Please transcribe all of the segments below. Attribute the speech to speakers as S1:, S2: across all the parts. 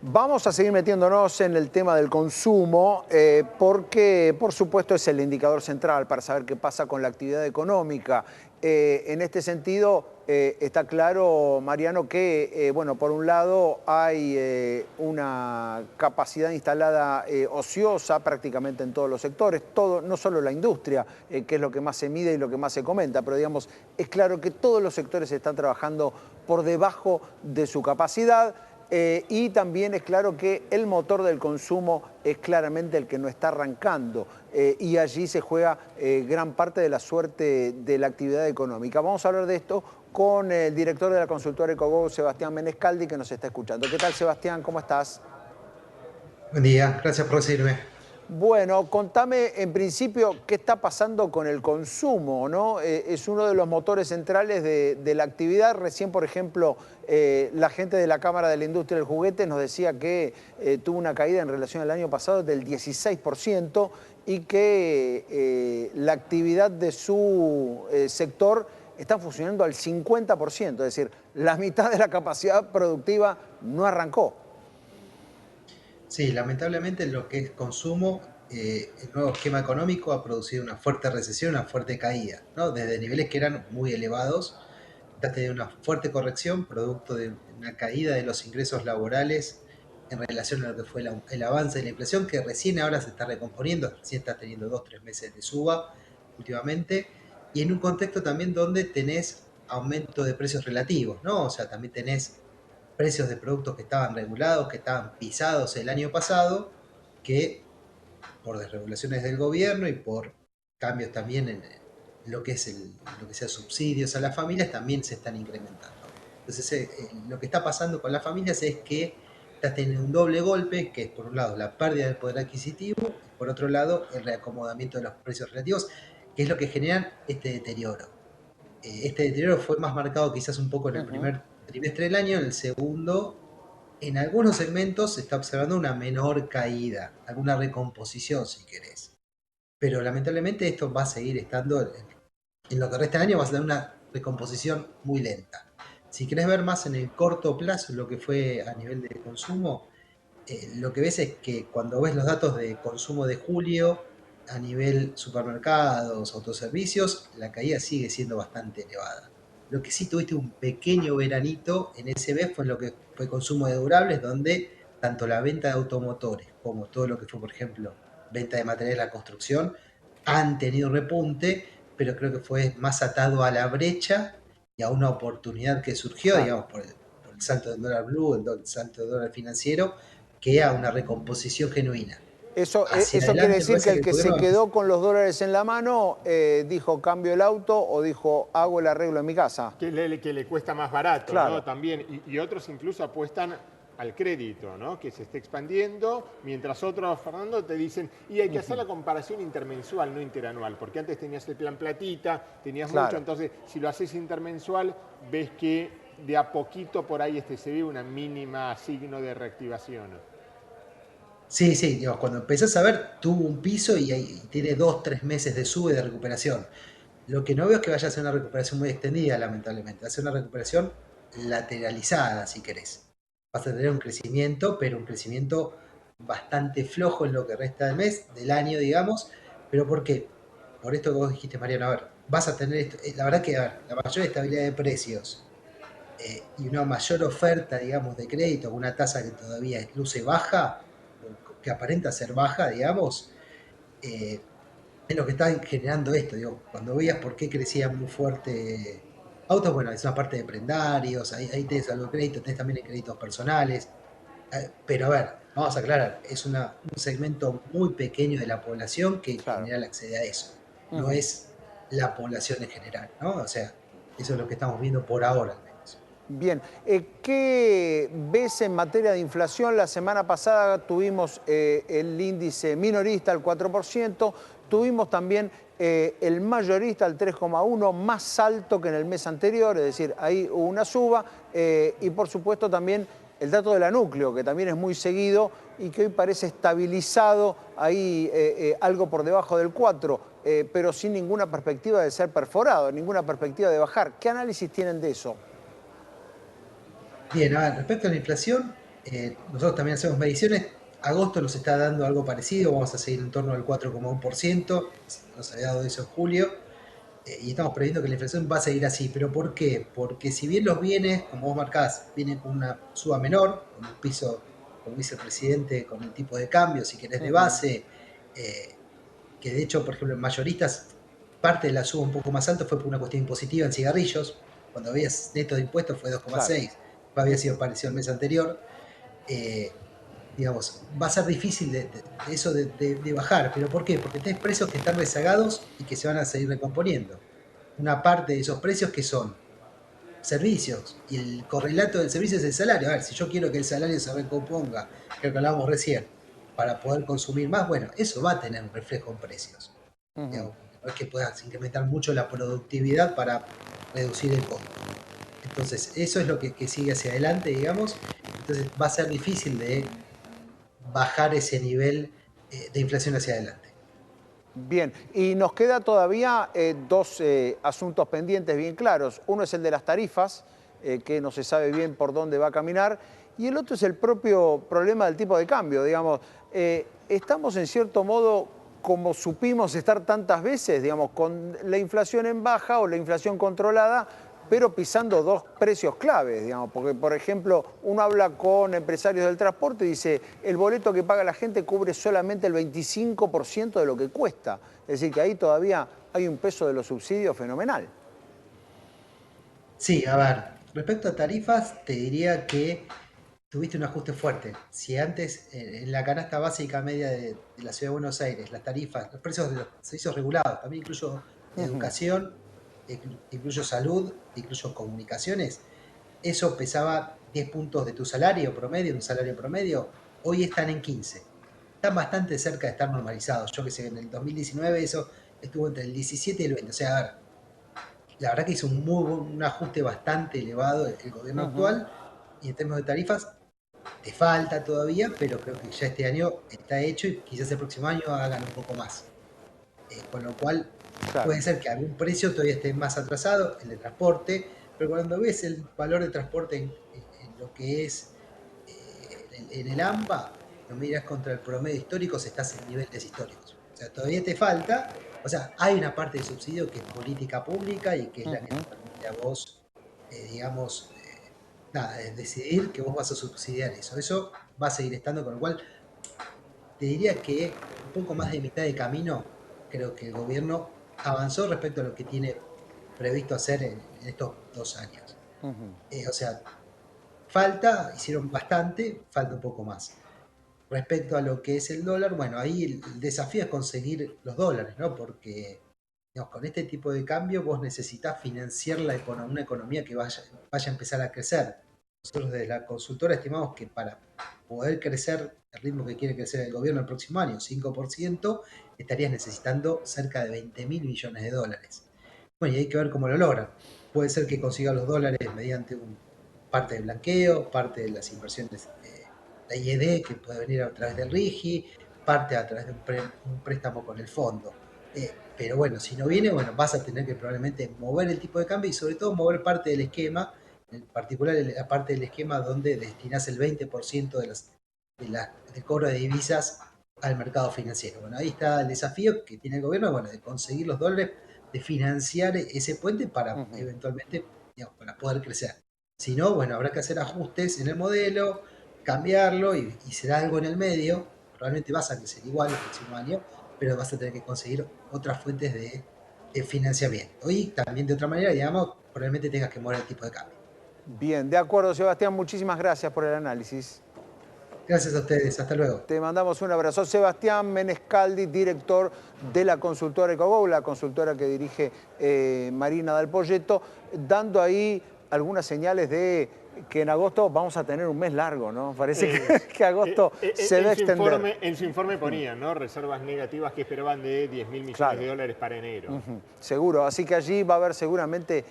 S1: Vamos a seguir metiéndonos en el tema del consumo porque, por supuesto, es el indicador central para saber qué pasa con la actividad económica. En este sentido, está claro, Mariano, que, bueno, por un lado hay una capacidad instalada ociosa prácticamente en todos los sectores, todo, no solo la industria, que es lo que más se mide y lo que más se comenta, pero digamos, es claro que todos los sectores están trabajando por debajo de su capacidad. Y también es claro que el motor del consumo es claramente el que no está arrancando y allí se juega gran parte de la suerte de la actividad económica. Vamos a hablar de esto con el director de la consultora EcoGo, Sebastián Menescaldi, que nos está escuchando. ¿Qué tal, Sebastián? ¿Cómo estás?
S2: Buen día, gracias por recibirme.
S1: Bueno, contame en principio qué está pasando con el consumo, ¿no? Es uno de los motores centrales de la actividad. Recién, por ejemplo, la gente de la Cámara de la Industria del Juguete nos decía que tuvo una caída en relación al año pasado del 16% y que la actividad de su sector está funcionando al 50%, es decir, la mitad de la capacidad productiva no arrancó.
S2: Sí, lamentablemente lo que es consumo, el nuevo esquema económico ha producido una fuerte recesión, una fuerte caída, ¿no? Desde niveles que eran muy elevados, está teniendo una fuerte corrección producto de una caída de los ingresos laborales en relación a lo que fue el avance de la inflación, que recién ahora se está recomponiendo, recién está teniendo 2 o 3 meses de suba últimamente, y en un contexto también donde tenés aumento de precios relativos, ¿no? O sea, también tenés precios de productos que estaban regulados, que estaban pisados el año pasado, que por desregulaciones del gobierno y por cambios también en lo que es lo que sea subsidios a las familias, también se están incrementando. Entonces, lo que está pasando con las familias es que está teniendo un doble golpe, que es por un lado la pérdida del poder adquisitivo y por otro lado el reacomodamiento de los precios relativos, que es lo que generan este deterioro. Este deterioro fue más marcado quizás un poco en el
S1: Ujú.
S2: primer trimestre del año, en el segundo en algunos segmentos se está observando una menor caída, alguna recomposición si querés. Pero lamentablemente esto va a seguir estando, en lo que resta del año va a ser una recomposición muy lenta. Si querés ver más en el corto plazo lo que fue a nivel de consumo, lo que ves es que cuando ves los datos de consumo de julio a nivel supermercados, autoservicios, la caída sigue siendo bastante elevada. Lo que sí tuviste un pequeño veranito en ese mes fue lo que fue consumo de durables, donde tanto la venta de automotores como todo lo que fue, por ejemplo, venta de materiales de la construcción, han tenido repunte, pero creo que fue más atado a la brecha y a una oportunidad que surgió,
S1: Claro.
S2: digamos, por el salto del dólar blue, el salto del dólar financiero, que a una recomposición genuina. Hacia
S1: Eso quiere
S2: adelante
S1: decir que
S2: parece que
S1: el
S2: el
S1: que
S2: gobierno
S1: se
S2: va a empezar.
S1: quedó con los dólares en la mano dijo cambio el auto o dijo hago el arreglo en mi casa.
S3: Que le cuesta más barato, ¿no?
S1: Claro,
S3: También, y otros incluso apuestan al crédito, ¿no? Que se esté expandiendo, mientras otros, Fernando, te dicen, y hay que hacer la comparación intermensual, no interanual, porque antes tenías el plan platita, tenías mucho,
S1: claro.
S3: entonces si lo haces intermensual, ves que de a poquito por ahí se ve una mínima signo de reactivación.
S2: Sí, sí, digamos, cuando empezás a ver, tuvo un piso y tiene 2 o 3 meses de sube de recuperación. Lo que no veo es que vaya a ser una recuperación muy extendida, lamentablemente. Va a ser una recuperación lateralizada, si querés. Vas a tener un crecimiento, pero un crecimiento bastante flojo en lo que resta del mes, del año, digamos. ¿Pero por qué? Por esto que vos dijiste, Mariano, a ver, vas a tener esto. La verdad que, a ver, la mayor estabilidad de precios y una mayor oferta, digamos, de crédito, con una tasa que todavía luce baja, o que aparenta ser baja, digamos, eh, es lo que está generando esto. Digo, cuando veías por qué crecía muy fuerte autos, bueno, es una parte de prendarios, ahí tenés algo de crédito, tenés también en créditos personales. Pero a ver, vamos a aclarar, es un segmento muy pequeño de la población que en
S1: Claro.
S2: general accede a eso. No
S1: Ujú.
S2: es la población en general, ¿no? O sea, eso es lo que estamos viendo por ahora al menos.
S1: Bien, ¿qué ves en materia de inflación? La semana pasada tuvimos el índice minorista al 4%, tuvimos también el mayorista al 3,1%, más alto que en el mes anterior, es decir, ahí hubo una suba, y por supuesto también el dato de la núcleo, que también es muy seguido y que hoy parece estabilizado ahí algo por debajo del 4%, pero sin ninguna perspectiva de ser perforado, ninguna perspectiva de bajar. ¿Qué análisis tienen de eso?
S2: Bien, a ver, respecto a la inflación, Nosotros también hacemos mediciones. Agosto nos está dando algo parecido, vamos a seguir en torno al 4,1%, nos había dado eso en julio, y estamos previendo que la inflación va a seguir así. ¿Pero por qué? Porque si bien los bienes, como vos marcás, vienen con una suba menor, con un piso, como dice el presidente, con el tipo de cambio, si querés, de base, eh, que de hecho, por ejemplo, en mayoristas, parte de la suba un poco más alta fue por una cuestión impositiva en cigarrillos, cuando habías neto de impuestos fue
S1: Claro.
S2: 2,6, había sido parecido al mes anterior. eh, digamos, va a ser difícil de eso de bajar. ¿Pero por qué? Porque tenés precios que están rezagados y que se van a seguir recomponiendo. Una parte de esos precios que son servicios, y el correlato del servicio es el salario. A ver, si yo quiero que el salario se recomponga, creo que hablábamos recién, para poder consumir más, bueno, eso va a tener un reflejo en precios.
S1: Ujú.
S2: Digamos, no es que puedas incrementar mucho la productividad para reducir el costo. Entonces, eso es lo que sigue hacia adelante, digamos. Entonces, va a ser difícil de bajar ese nivel de inflación hacia adelante.
S1: Bien, y nos queda todavía dos asuntos pendientes bien claros. Uno es el de las tarifas, que no se sabe bien por dónde va a caminar, y el otro es el propio problema del tipo de cambio. Digamos, estamos en cierto modo, como supimos estar tantas veces, digamos, con la inflación en baja o la inflación controlada, pero pisando dos precios claves, digamos, porque, por ejemplo, uno habla con empresarios del transporte y dice, el boleto que paga la gente cubre solamente el 25% de lo que cuesta. Es decir, que ahí todavía hay un peso de los subsidios fenomenal.
S2: Sí, a ver, respecto a tarifas, te diría que tuviste un ajuste fuerte. Si antes en la canasta básica media de la ciudad de Buenos Aires, las tarifas, los precios de los servicios regulados, también incluyo educación, incluyo salud, incluyo comunicaciones, eso pesaba 10 puntos de tu salario promedio, un salario promedio, hoy están en 15. Están bastante cerca de estar normalizados. Yo que sé, en el 2019 eso estuvo entre el 17 y el 20. O sea, a ver, la verdad que hizo un ajuste bastante elevado el gobierno actual, y en términos de tarifas te falta todavía, pero creo que ya este año está hecho y quizás el próximo año hagan un poco más. Con lo cual
S1: Claro.
S2: puede ser que algún precio todavía esté más atrasado, el de transporte, pero cuando ves el valor de transporte en lo que es en el AMBA, lo miras contra el promedio histórico, estás en niveles históricos. O sea, todavía te falta, o sea, hay una parte del subsidio que es política pública y que es la que te permite a vos, digamos, nada, decidir que vos vas a subsidiar eso. Eso va a seguir estando, con lo cual te diría que un poco más de mitad de camino, creo que el gobierno avanzó respecto a lo que tiene previsto hacer en estos 2 años. O sea, hicieron bastante, falta un poco más. Respecto a lo que es el dólar, bueno, ahí el desafío es conseguir los dólares, ¿no? Porque digamos, con este tipo de cambio vos necesitas financiar una economía que vaya a empezar a crecer. Nosotros desde la consultora estimamos que para poder crecer el ritmo que quiere crecer el gobierno el próximo año, 5%, estarías necesitando cerca de 20.000 millones de dólares. Bueno, y hay que ver cómo lo logran. Puede ser que consiga los dólares mediante parte de blanqueo, parte de las inversiones, la IED, que puede venir a través del RIGI, parte a través de un préstamo con el fondo. Pero bueno, si no viene, bueno, vas a tener que probablemente mover el tipo de cambio y sobre todo mover parte del esquema, en particular la parte del esquema donde destinás el 20% del cobro de divisas al mercado financiero. Bueno, ahí está el desafío que tiene el gobierno, bueno, de conseguir los dólares, de financiar ese puente para eventualmente, digamos, para poder crecer. Si no, bueno, habrá que hacer ajustes en el modelo, cambiarlo y será algo en el medio. Probablemente vas a crecer igual el próximo año, pero vas a tener que conseguir otras fuentes de financiamiento. Y también de otra manera, digamos, probablemente tengas que mover el tipo de cambio.
S1: Bien, de acuerdo, Sebastián, muchísimas gracias por el análisis.
S2: Gracias a ustedes, hasta luego.
S1: Te mandamos un abrazo. Sebastián Menescaldi, director de la consultora EcoGo, la consultora que dirige Marina Dal Poyetto, dando ahí algunas señales de que en agosto vamos a tener un mes largo, ¿no? Parece que agosto se va a extender.
S3: En su informe ponían, ¿no? Reservas negativas que esperaban de 10.000 millones
S1: Claro.
S3: de dólares para enero.
S1: Seguro, así que allí va a haber seguramente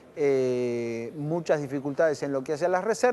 S1: muchas dificultades en lo que hace a las reservas.